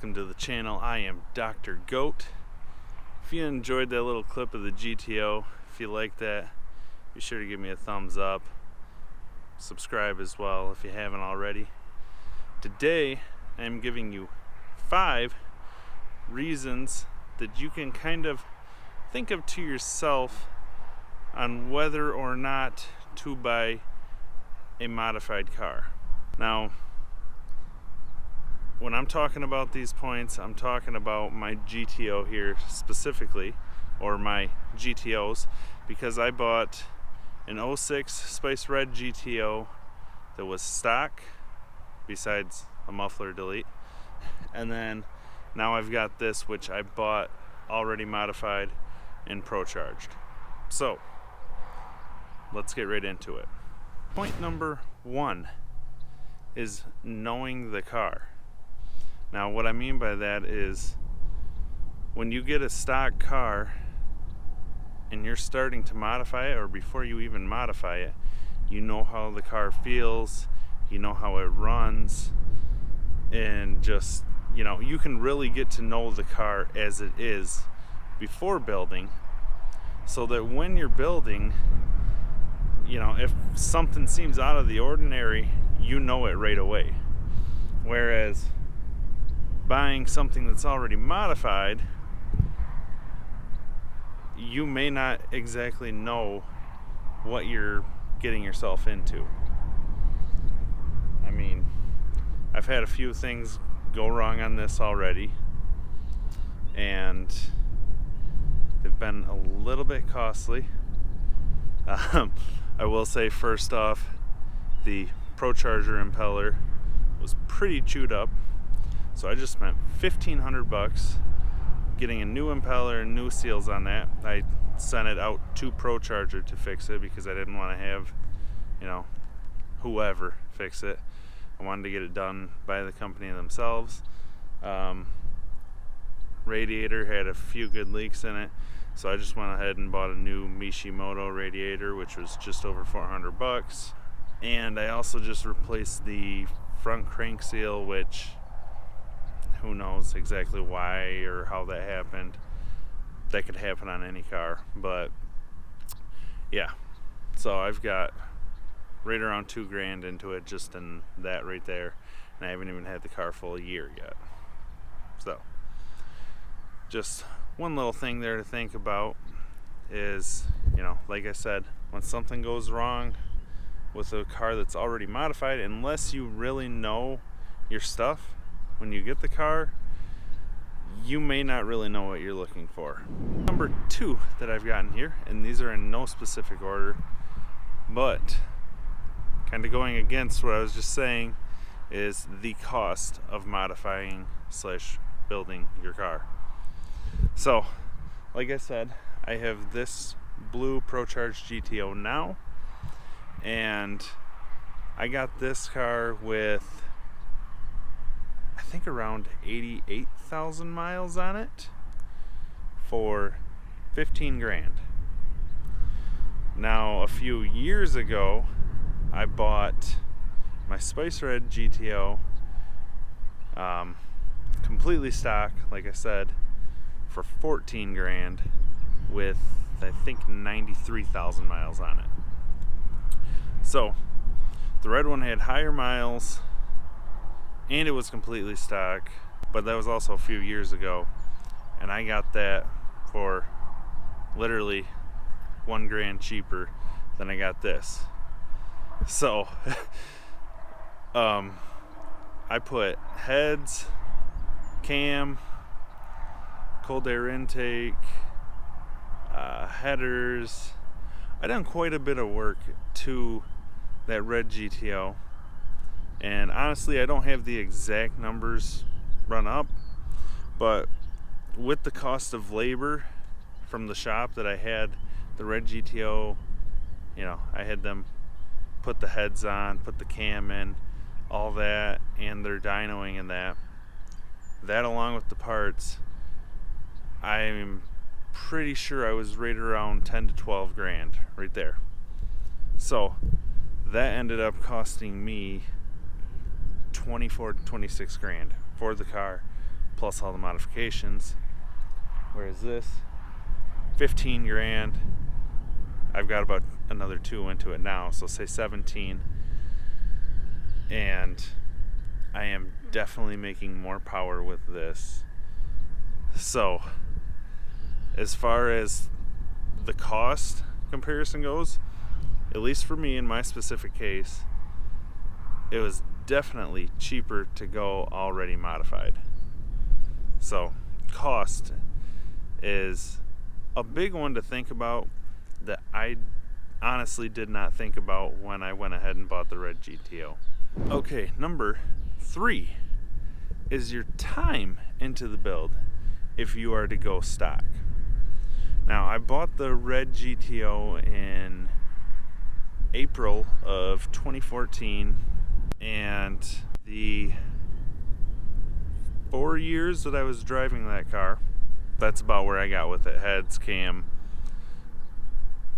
welcome to the channel. I am Dr. Goat. If you enjoyed that little clip of the GTO, if you like that, be sure to give me a thumbs up. Subscribe as well if you haven't already. Today I'm giving you 5 reasons that you can kind of think of to yourself on whether or not to buy a modified car. Now, when I'm talking about these points, I'm talking about my GTO here specifically, or my GTOs, because I bought an 06 Spice Red GTO that was stock, besides a muffler delete, and then now I've got this which I bought already modified and pro-charged. So let's get right into it. Point number 1 is knowing the car. Now what I mean by that is when you get a stock car and you're starting to modify it, or before you even modify it, you know how the car feels, you know how it runs, and just, you know, you can really get to know the car as it is before building, so that when you're building, you know, if something seems out of the ordinary, you know it right away. Whereas buying something that's already modified, you may not exactly know what you're getting yourself into. I mean, I've had a few things go wrong on this already, and they've been a little bit costly. I will say, first off, the ProCharger impeller was pretty chewed up, so I just spent $1,500 getting a new impeller and new seals on that. I sent it out to ProCharger to fix it because I didn't want to have, you know, whoever fix it. I wanted to get it done by the company themselves. Radiator had a few good leaks in it, so I just went ahead and bought a new Mishimoto radiator, which was just over $400. And I also just replaced the front crank seal, which who knows exactly why or how that happened. That could happen on any car, but yeah. So I've got right around $2,000 into it, just in that right there, and I haven't even had the car full a year yet. So just one little thing there to think about is, you know, like I said, when something goes wrong with a car that's already modified, unless you really know your stuff when you get the car, you may not really know what you're looking for. Number 2 that I've gotten here, and these are in no specific order, but kind of going against what I was just saying, is the cost of modifying / building your car. So, like I said, I have this blue ProCharged GTO now, and I got this car with, I think, around 88,000 miles on it for $15,000. Now, a few years ago, I bought my Spice Red GTO, completely stock, like I said, for $14,000 with, I think, 93,000 miles on it. So the red one had higher miles and it was completely stock, but that was also a few years ago, and I got that for literally $1,000 cheaper than I got this. So I put heads, cam, cold air intake, headers. I done quite a bit of work to that red GTO, and honestly I don't have the exact numbers run up, but with the cost of labor from the shop that I had the red GTO, you know, I had them put the heads on, put the cam in, all that, and their dynoing and that along with the parts, I'm pretty sure I was right around 10 to 12 grand right there. So that ended up costing me 24 to 26 grand for the car plus all the modifications. Whereas this, 15 grand. I've got about another 2 into it now, so say 17. And I am definitely making more power with this. So, as far as the cost comparison goes, at least for me in my specific case, it was definitely cheaper to go already modified. So, cost is a big one to think about that I honestly did not think about when I went ahead and bought the red GTO. Okay, number 3 is your time into the build if you are to go stock. Now, I bought the red GTO in April of 2014, and the 4 years that I was driving that car, that's about where I got with it. Heads, cam,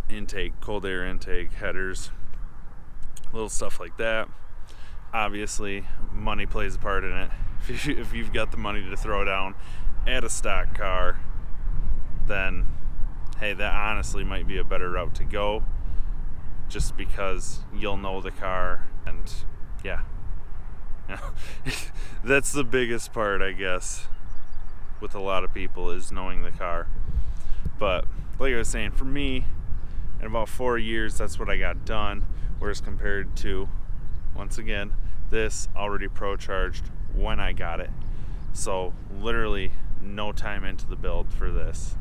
intake, cold air intake, headers, little stuff like that. Obviously, money plays a part in it. If you've got the money to throw down at a stock car, then hey, that honestly might be a better route to go, just because you'll know the car. And yeah, that's the biggest part, I guess, with a lot of people, is knowing the car. But like I was saying, for me, in about 4 years, that's what I got done. Whereas compared to, once again, this already pro charged when I got it. So literally no time into the build for this.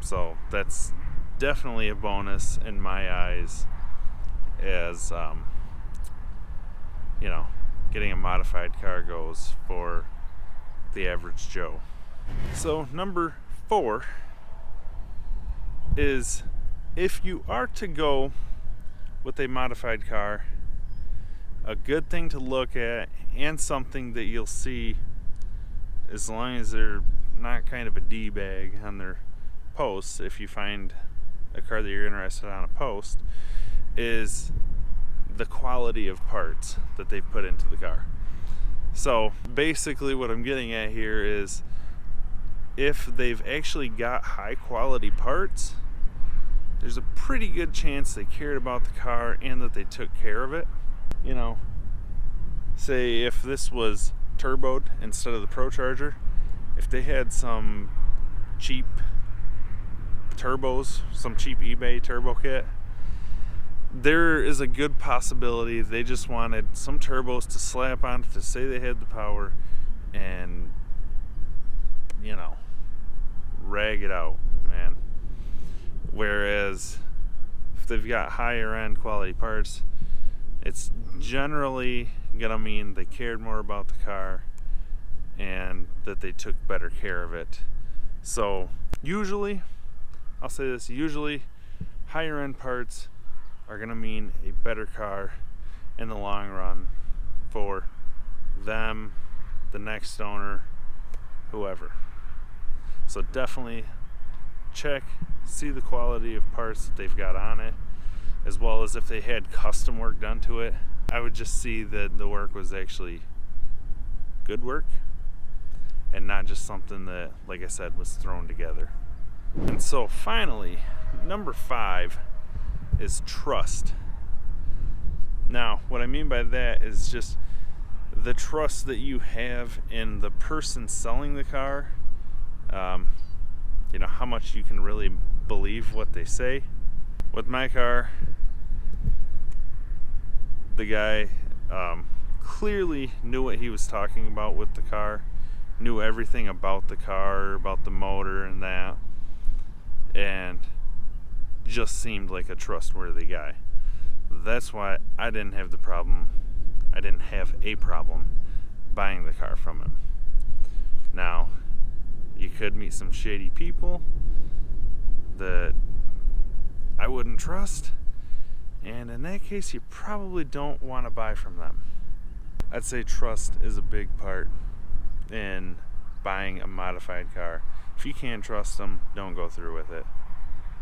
So that's definitely a bonus in my eyes, as you know, getting a modified car goes for the average Joe. So number 4 is, if you are to go with a modified car, a good thing to look at, and something that you'll see, as long as they're not kind of a D-bag on their posts, if you find a car that you're interested on a post, is the quality of parts that they've put into the car. So basically what I'm getting at here is, if they've actually got high quality parts, there's a pretty good chance they cared about the car and that they took care of it. You know, say if this was turboed instead of the Pro Charger, if they had some cheap turbos, some cheap eBay turbo kit, there is a good possibility they just wanted some turbos to slap on to say they had the power and, you know, rag it out, man. Whereas if they've got higher end quality parts, it's generally gonna mean they cared more about the car and that they took better care of it. So usually, I'll say this, usually higher end parts are gonna mean a better car in the long run for them, the next owner, whoever. So definitely check, see the quality of parts that they've got on it, as well as if they had custom work done to it. I would just see that the work was actually good work and not just something that, like I said, was thrown together. And so finally, number 5 is trust. Now, what I mean by that is just the trust that you have in the person selling the car. You know, how much you can really believe what they say. With my car, the guy clearly knew what he was talking about with the car, knew everything about the car, about the motor and that, and just seemed like a trustworthy guy. That's why I didn't have a problem buying the car from him. Now, you could meet some shady people that I wouldn't trust, and in that case you probably don't want to buy from them. I'd say trust is a big part in buying a modified car. If you can't trust them, don't go through with it.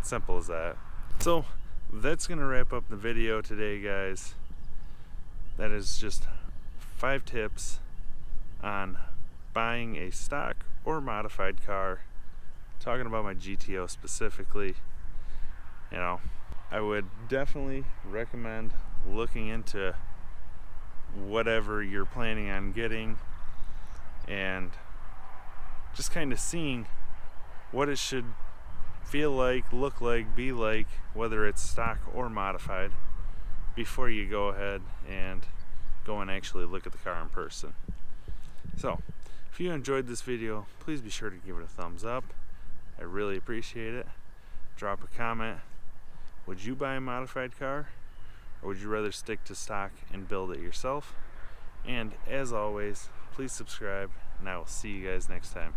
Simple as that. So that's gonna wrap up the video today, guys. That is just 5 tips on buying a stock or modified car, talking about my GTO specifically, I would definitely recommend looking into whatever you're planning on getting and just kind of seeing what it should feel like, look like, be like, whether it's stock or modified, before you go ahead and go and actually look at the car in person. So, if you enjoyed this video, please be sure to give it a thumbs up. I really appreciate it. Drop a comment. Would you buy a modified car, or would you rather stick to stock and build it yourself? And as always, please subscribe, and I will see you guys next time.